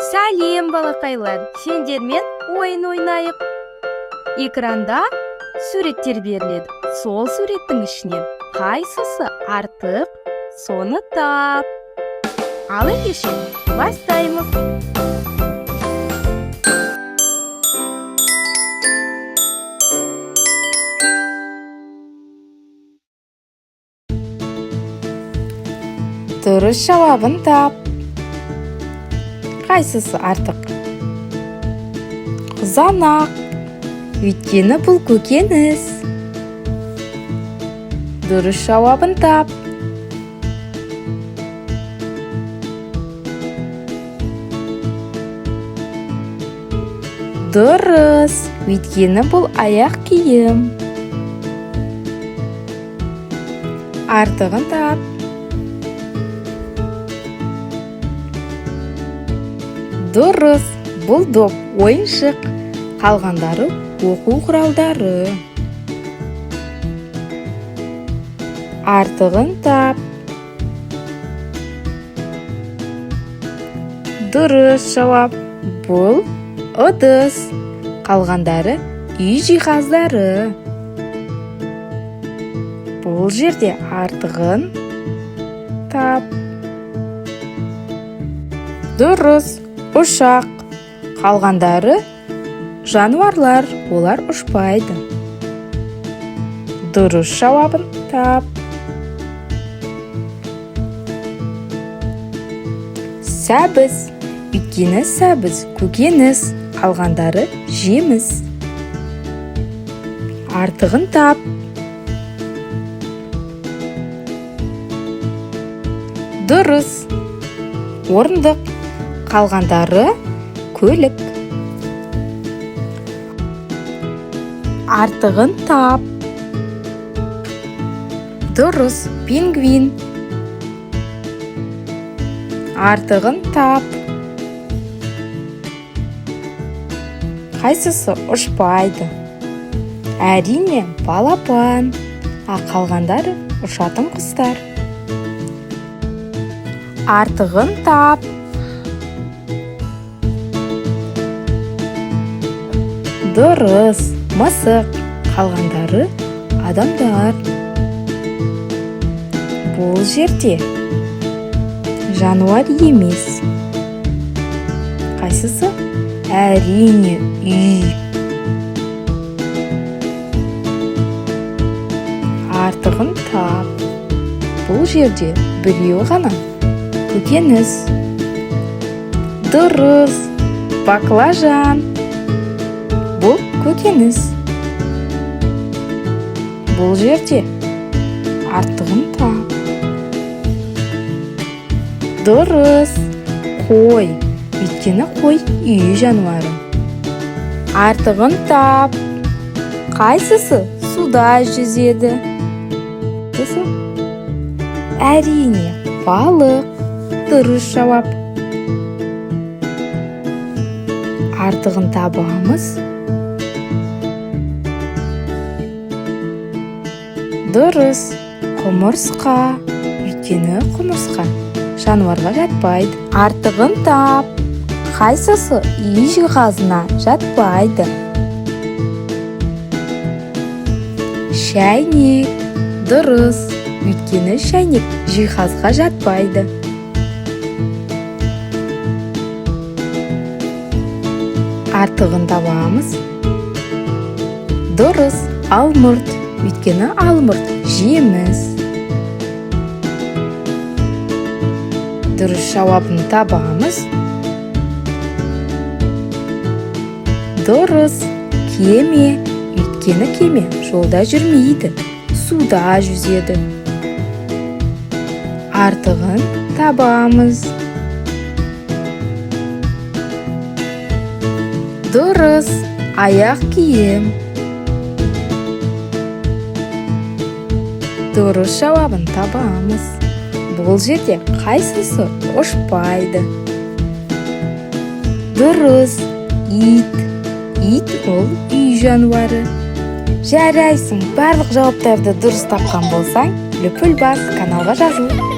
Сәлем балақайлар, сендермен ойын ойнайық. Экранда суреттер беріледі. Сол суреттің ішінен қайсысы артық, соны тап. Ал ендеше бастаймыз. Дұрыс жауабын тап. Қайсысы артық? Қызанақ, өйткені бұл көкөніс. Дұрыс жауабын тап. Дұрыс, өйткені бұл аяқ киім. Артығын тап. Дұрыс, бұл доп ойыншық, қалғандары оқу құралдары. Артығын тап. Дұрыс жауап, бұл ыдыс, қалғандары үй жиһаздары. Бұл жерде артығын тап. Дұрыс, ұшақ, қалғандары жануарлар, олар ұшпайды. Дұрыс жауабын тап. Сәбіз, өйткені сәбіз көкөніс, қалғандары жеміс. Артығын тап. Дұрыс, орындық, қалғандары көлік. Артығын тап. Дұрыс, пингвин. Артығын тап. Қайсысы ұшпайды? Әрине, балапан. Қалғандары ұшатын құстар. Артығын тап. Дұрыс, мысық, қалғандары адамдар. Бұл жерде жануар емес. Қайсысы? Әрине, үй. Артығын тап. Бұл жерде біреу ғана көкөніс. Дұрыс, баклажан. Бұл көкөніс. Бұл жерде артығын тап. Дұрыс, қой. Өйткені қой үй жануары. Артығын тап. Қайсысы суда жүзеді? Әрине, балық. Дұрыс жауап. Артығын табамыз. Дұрыс, құмырсқа, өйткені құмырсқа жануарға жатпайды. Артығын тап. Қайсысы үй жиһазына жатпайды? Шәйнек. Дұрыс, өйткені шәйнек жиһазға жатпайды. Артығын табамыз. Дұрыс, алмұрт. Өйткені алмұрт жеміс. Дұрыс жауабын табамыз. Дұрыс, кеме. Өйткені кеме жолда жүрмейді, суда жүзеді. Артығын табамыз. Дұрыс, аяқ киім. Дұрыс жауабын табамыз. Бұл жерде қайсысы ұшпайды? Дұрыс, ит. Ит ол үй жануары. Жарайсың, барлық жауаптарды дұрыс тапқан болсаң, лүпіл бас каналға жазыл.